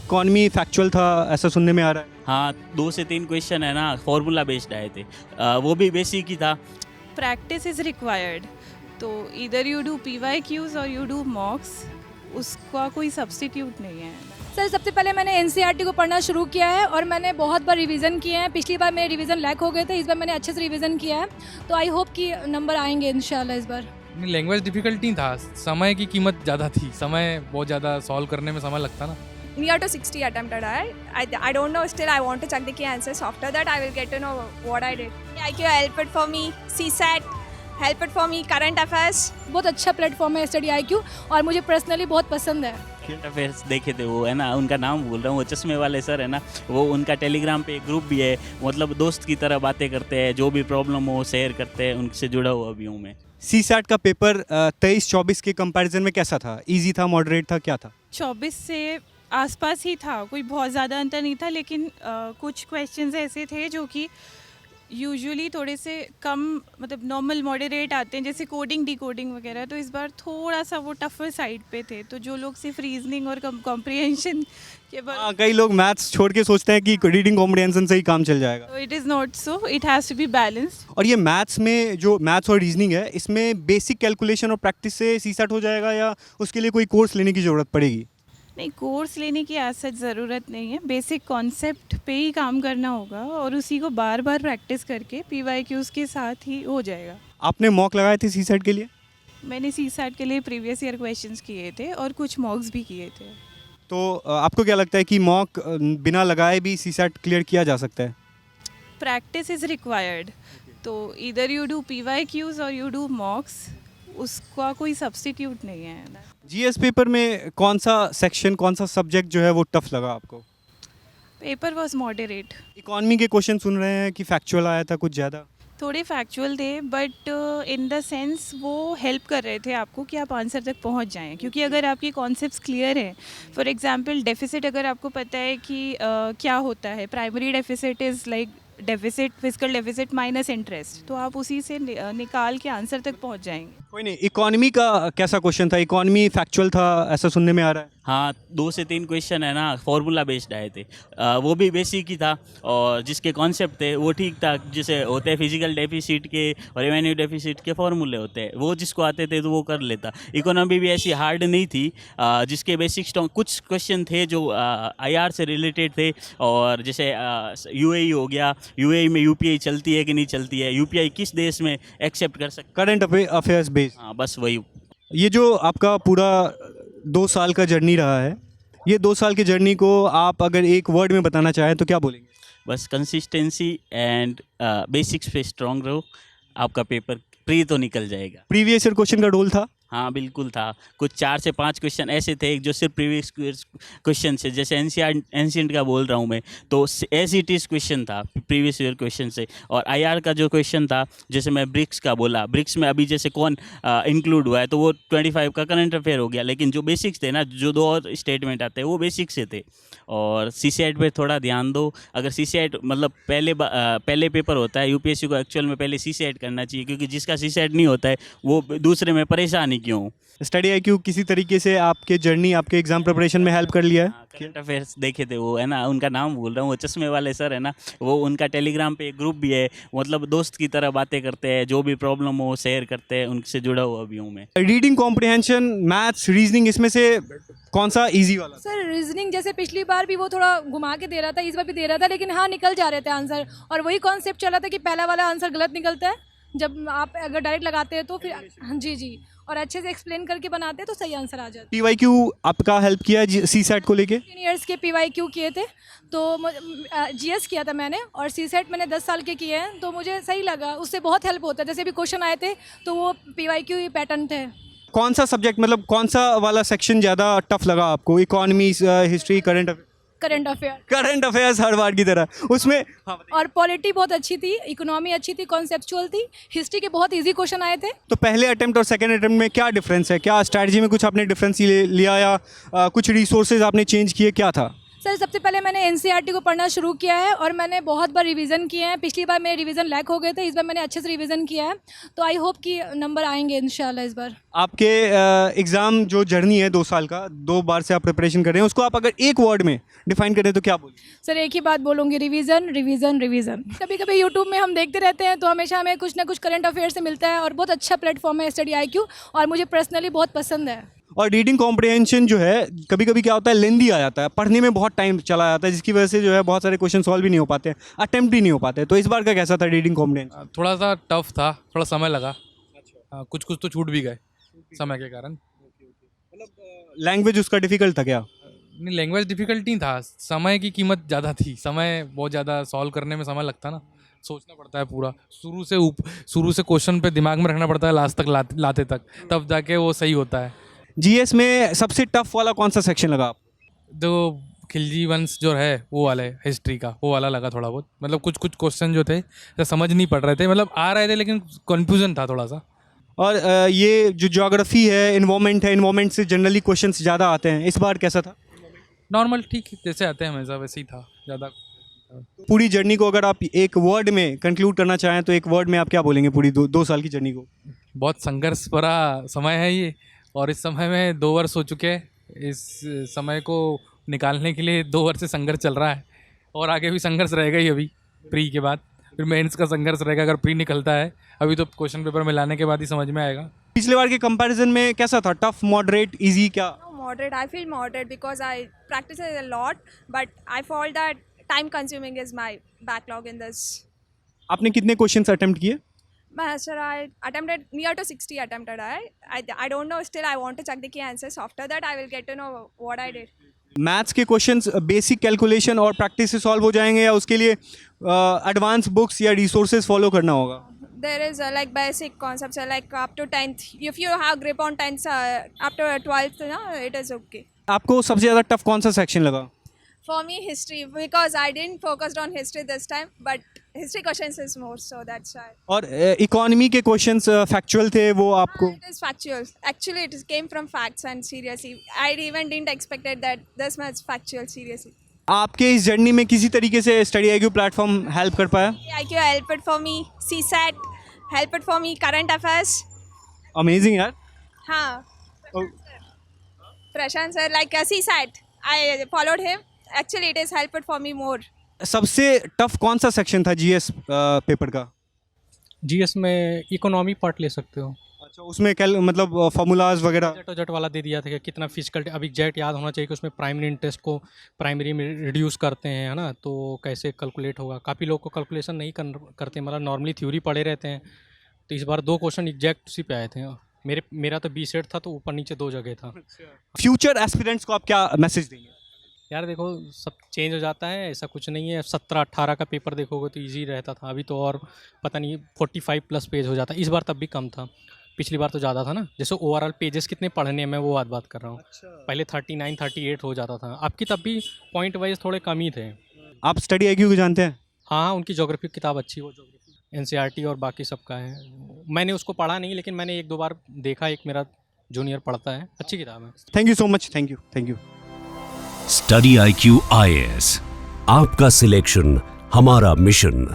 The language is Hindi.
इकोनॉमी फैक्चुअल था ऐसा सुनने में आ रहा है। हाँ, 2 से 3 क्वेश्चन है ना फॉर्मूला बेस्ड आए थे, वो भी बेसिक ही था। प्रैक्टिस इज़ रिक्वायर्ड, तो इधर यू डू PYQs और यू डू मॉक्स, उसका कोई सब्स्टिट्यूट नहीं है। सर सबसे पहले मैंने एनसीईआरटी को पढ़ना शुरू किया है और मैंने बहुत बार रिवीजन किए हैं। पिछली बार मेरे रिवीजन लैक हो गए थे, इस बार मैंने अच्छे से रिवीजन किया है, तो आई होप कि नंबर आएंगे इंशाल्लाह इस बार। नहीं, लैंग्वेज डिफिकल्ट नहीं था, समय की कीमत ज़्यादा थी, समय बहुत ज़्यादा सॉल्व करने में समय लगता ना। Near to 60 attempted. I don't know still. I want to check the key answers. After that, I will get to know what I did. IQ helped it for me. CSAT helped it for me. Current affairs. बहुत अच्छा प्लेटफॉर्म है स्टडी IQ और मुझे पर्सनली बहुत पसंद है। करंट अफेयर्स देखे थे वो, है ना, उनका नाम भूल रहा हूँ, वो चश्मे वाले सर है ना, वो उनका टेलीग्राम पे एक ग्रुप भी है, मतलब दोस्त की तरह बातें करते हैं, जो भी प्रॉब्लम हो शेयर करते हैं, उनसे जुड़ा हुआ भी हूँ मैं। CSAT का पेपर 23-24 के कंपैरिजन में कैसा था? इजी था, मॉडरेट था, क्या था? 24 से आसपास ही था, कोई बहुत ज़्यादा अंतर नहीं था, लेकिन कुछ क्वेश्चंस ऐसे थे जो कि यूजुअली थोड़े से कम, मतलब नॉर्मल मॉडरेट आते हैं, जैसे कोडिंग डिकोडिंग वगैरह, तो इस बार थोड़ा सा वो टफर साइड पे थे, तो जो लोग सिर्फ रीजनिंग और कॉम्प्रिहेंशन के बाद, कई लोग मैथ्स छोड़ के सोचते हैं कि रीडिंग कॉम्प्रिहेंशन से ही काम चल जाएगा। तो it is not so, it has to be balanced. और ये मैथ्स में जो मैथ्स और रीजनिंग है, इसमें बेसिक कैलकुलेशन और प्रैक्टिस से CSAT हो जाएगा या उसके लिए कोई कोर्स लेने की ज़रूरत पड़ेगी? नहीं, कोर्स लेने की आज सच ज़रूरत नहीं है, बेसिक कॉन्सेप्ट पे ही काम करना होगा और उसी को बार बार प्रैक्टिस करके PYQs के साथ ही हो जाएगा। आपने मॉक लगाए थे CSAT के लिए? मैंने CSAT के लिए प्रीवियस ईयर क्वेश्चंस किए थे और कुछ मॉक्स भी किए थे। तो आपको क्या लगता है कि मॉक बिना लगाए भी CSAT क्लियर किया जा सकता है? प्रैक्टिस इज़ रिक्वायर्ड, तो इधर यू डू PYQs और यू डू मॉक्स, उसका कोई सब्स्टिट्यूट नहीं है। GS पेपर में कौन सा सेक्शन, कौन सा सब्जेक्ट जो है वो टफ लगा आपको? Paper was moderate. इकोनॉमी के क्वेश्चन सुन रहे हैं कि फैक्चुअल आया था कुछ ज़्यादा? थोड़े फैक्चुअल थे, बट इन द सेंस वो हेल्प कर रहे थे आपको कि आप आंसर तक पहुंच जाएं, क्योंकि अगर आपकी कॉन्सेप्ट्स क्लियर हैं, फॉर एग्जांपल डेफिसिट, अगर आपको पता है कि क्या होता है, primary deficit is like deficit, physical deficit minus interest, तो आप उसी से निकाल के आंसर तक पहुंच जाएंगे। कोई नहीं, इकोनॉमी का कैसा क्वेश्चन था? इकोनॉमी फैक्चुअल था ऐसा सुनने में आ रहा है। हाँ, 2 से 3 क्वेश्चन है ना फॉर्मूला बेस्ड आए थे, वो भी बेसिक ही था, और जिसके कॉन्सेप्ट थे वो ठीक था, जैसे होते हैं फिजिकल डेफिसिट के और रेवेन्यू डेफिसिट के फॉर्मूले होते हैं, वो जिसको आते थे तो वो कर लेता। इकोनॉमी भी ऐसी हार्ड नहीं थी, जिसके बेसिक कुछ क्वेश्चन थे जो IR से रिलेटेड थे, और जैसे UAE हो गया, UAE में UPI चलती है कि नहीं चलती है, UPI किस देश में एक्सेप्ट कर सकते, करंट अफेयर्स बेस्ड। हाँ बस वही। ये जो आपका पूरा 2 साल का जर्नी रहा है, ये 2 साल की जर्नी को आप अगर एक वर्ड में बताना चाहें तो क्या बोलेंगे? बस कंसिस्टेंसी एंड बेसिक्स पे स्ट्रांग रहो, आपका पेपर प्री तो निकल जाएगा। प्रीवियस ईयर क्वेश्चन का रोल था? हाँ बिल्कुल था, कुछ 4 से 5 क्वेश्चन ऐसे थे जो सिर्फ प्रीवियस क्वेश्चन से, जैसे एंशिएंट का बोल रहा हूँ मैं, तो एज इट इज़ क्वेश्चन था प्रीवियस ईयर क्वेश्चन से। और IR का जो क्वेश्चन था, जैसे मैं ब्रिक्स का बोला, ब्रिक्स में अभी जैसे कौन इंक्लूड हुआ है, तो वो 25 का करंट अफेयर हो गया, लेकिन जो बेसिक्स थे ना, जो 2 और स्टेटमेंट आते हैं वो बेसिक से थे। और CSAT पे थोड़ा ध्यान दो, अगर CSAT मतलब पहले पेपर होता है, UPSC को एक्चुअल में पहले CSAT करना चाहिए, क्योंकि जिसका CSAT नहीं होता है वो दूसरे में परेशानी क्यों। स्टडी IQ किसी तरीके से आपके जर्नी, आपके एग्जाम प्रिपरेशन में हेल्प कर लिया है? करंट अफेयर्स देखे थे वो, है ना, उनका नाम भूल रहा हूँ, वो चश्मे वाले सर है ना, वो उनका टेलीग्राम पे एक ग्रुप भी है, मतलब दोस्त की तरह बातें करते हैं, जो भी प्रॉब्लम हो शेयर करते हैं, उनसे जुड़ा हुआ भी हूँ मैं। रीडिंग कॉम्प्रिहेंशन, मैथ्स, रीजनिंग, इसमें से कौन सा इजी वाला? सर रीजनिंग जैसे पिछली बार भी वो थोड़ा घुमा के दे रहा था, इस बार भी दे रहा था, लेकिन हाँ निकल जा रहे थे आंसर, और वही कॉन्सेप्ट चला था कि पहला वाला आंसर गलत निकलता है, जब आप अगर डायरेक्ट लगाते हैं तो फिर हाँ जी, और अच्छे से एक्सप्लेन करके बनाते हैं तो सही आंसर आ जाता है। PYQ आपका हेल्प किया CSAT को लेके? 3 इयर्स के PYQ किए थे, तो GS किया था मैंने, और CSAT मैंने 10 साल के किए हैं, तो मुझे सही लगा, उससे बहुत हेल्प होता है। जैसे भी क्वेश्चन आए थे तो वो PYQ पैटर्न थे। कौन सा सब्जेक्ट, मतलब कौन सा वाला सेक्शन ज़्यादा टफ लगा आपको? इकोनॉमी, हिस्ट्री, करंट अफेयर्स हर बार की तरह उसमें? हाँ, और पॉलिटी बहुत अच्छी थी, इकोनॉमी अच्छी थी, कॉन्सेप्चुअल थी, हिस्ट्री के बहुत इजी क्वेश्चन आए थे। तो पहले अटेम्प्ट और सेकंड अटेम्प्ट में क्या डिफरेंस है? क्या स्ट्रैटेजी में कुछ आपने डिफरेंस लिया या कुछ रिसोर्सेज आपने चेंज किए, क्या था? सर सबसे पहले मैंने एनसीईआरटी को पढ़ना शुरू किया है और मैंने बहुत बार रिवीजन किए हैं। पिछली बार मेरे रिवीजन लैक हो गए थे, इस बार मैंने अच्छे से रिवीजन किया है, तो आई होप कि नंबर आएंगे इंशाल्लाह इस बार। आपके एग्ज़ाम जो जर्नी है 2 साल का, 2 बार से आप प्रिपरेशन कर रहे हैं, उसको आप अगर एक वर्ड में डिफाइन करें तो क्या बोलेंगे? सर एक ही बात बोलूँगी, रिवीजन रिवीजन रिवीजन। कभी कभी यूट्यूब में हम देखते रहते हैं तो हमेशा हमें कुछ ना कुछ करंट अफेयर से मिलता है और बहुत अच्छा प्लेटफॉर्म है स्टडी IQ और मुझे पर्सनली बहुत पसंद है। और रीडिंग कॉम्प्रिहेंशन जो है कभी कभी क्या होता है, लेंदी आ जाता है, पढ़ने में बहुत टाइम चला जाता है, जिसकी वजह से जो है बहुत सारे क्वेश्चन सॉल्व भी नहीं हो पाते, अटेम्प्ट ही नहीं हो पाते। तो इस बार का कैसा था रीडिंग कॉम्प्रिहेंशन? थोड़ा सा टफ था, थोड़ा समय लगा। कुछ कुछ तो छूट भी गए समय के कारण। लैंग्वेज उसका डिफिकल्ट था क्या? नहीं, लैंग्वेज डिफिकल्ट नहीं था, समय की कीमत ज़्यादा थी। समय बहुत ज़्यादा सॉल्व करने में समय लगता ना, सोचना पड़ता है पूरा, शुरू से क्वेश्चन पे दिमाग में रखना पड़ता है लास्ट तक लाते तक, तब जाके वो सही होता है। जीएस में सबसे टफ वाला कौन सा सेक्शन लगा आप? जो खिलजी वंश जो है वो वाला है, हिस्ट्री का वो वाला लगा थोड़ा बहुत। मतलब कुछ कुछ क्वेश्चन जो थे तो समझ नहीं पड़ रहे थे, मतलब आ रहे थे लेकिन कन्फ्यूजन था थोड़ा सा। और ये जो ज्योग्राफी है, इन्वायरमेंट है, इन्वायरमेंट से जनरली क्वेश्चंस ज़्यादा आते हैं, इस बार कैसा था? नॉर्मल ठीक जैसे आते हैं हमेशा वैसे ही था ज़्यादा। पूरी जर्नी को अगर आप एक वर्ड में कंक्लूड करना चाहें तो एक वर्ड में आप क्या बोलेंगे पूरी 2 साल की जर्नी को? बहुत संघर्ष भरा समय है ये, और इस समय में 2 वर्ष हो चुके हैं। इस समय को निकालने के लिए 2 वर्ष से संघर्ष चल रहा है, और आगे भी संघर्ष रहेगा ही। अभी प्री के बाद फिर मेंस का संघर्ष रहेगा। अगर प्री निकलता है, अभी तो क्वेश्चन पेपर में लाने के बाद ही समझ में आएगा। पिछले बार के कंपैरिजन में कैसा था? टफ, मॉडरेट, इजी क्या? Moderate. I feel moderate because I practice it a lot, but I feel that time consuming is my backlog in this. आपने कितने क्वेश्चंस अटेम्प्ट किए? Sir, I attempted near to 60 attempted. I don't know still. I want to check the key answers. After that, I will get to know what I did. Maths के क्वेश्चंस बेसिक कैलकुलेशन और प्रैक्टिस से सॉल्व हो जाएंगे या उसके लिए एडवांस बुक्स या रिसोर्सेज फॉलो करना होगा? There is like basic concepts like up to 10th. If you have grip on 10th, up to 12th, it is okay. आपको सबसे ज़्यादा टफ कौन सा सेक्शन लगा? For me, history, because I didn't focus on history this time, but history questions is more, so that's why. और इकोनॉमी के क्वेश्चंस फैक्चुअल थे वो आपको? It is factual. Actually, it came from facts and seriously. I even didn't expected that this much factual seriously. आपके इस जर्नी में किसी तरीके से स्टडी IQ प्लेटफॉर्म हेल्प कर पाया? IQ helped for me. CSAT helped for me. Current affairs. Amazing यार। हाँ. Prashant sir, like CSAT, I followed him. Actually, it has helped for me more. सबसे टफ कौन सा सेक्शन था जीएस पेपर का? जीएस में इकोनॉमी पार्ट ले सकते हो। अच्छा, उसमें मतलब फार्मूलाज वगैरह जेट वाला दे दिया था कि कितना फिजिकल, अब एग्जैक्ट याद होना चाहिए कि उसमें प्राइमरी इंटरेस्ट को प्राइमरी में रिड्यूस करते हैं, है ना, तो कैसे कैलकुलेट होगा। काफ़ी लोग को कैलकुलेशन नहीं करते, मतलब नॉर्मली थ्योरी पढ़े रहते हैं। तो इस बार 2 क्वेश्चन एग्जैक्ट उसी पे आए थे। मेरा तो 20 सेट था, तो ऊपर नीचे 2 जगह था। फ्यूचर एस्पिरेंट्स को आप क्या मैसेज देंगे? यार देखो, सब चेंज हो जाता है, ऐसा कुछ नहीं है। 17-18 का पेपर देखोगे तो इजी रहता था, अभी तो और पता नहीं 45+ पेज हो जाता है। इस बार तब भी कम था, पिछली बार तो ज़्यादा था ना। जैसे ओवरऑल पेजेस कितने पढ़ने में, वो बात कर रहा हूँ। पहले 39-38 हो जाता था, आपकी तब भी पॉइंट वाइज थोड़े कम ही थे। आप स्टडी IQ को जानते हैं? हाँ, उनकी ज्योग्राफी किताब अच्छी, वो ज्योग्राफी NCERT और बाकी सबका है। मैंने उसको पढ़ा नहीं, लेकिन मैंने 1-2 बार देखा, एक मेरा जूनियर पढ़ता है, अच्छी किताब है। Thank you so much. Thank you. Study IQ IAS, आपका सिलेक्शन हमारा मिशन।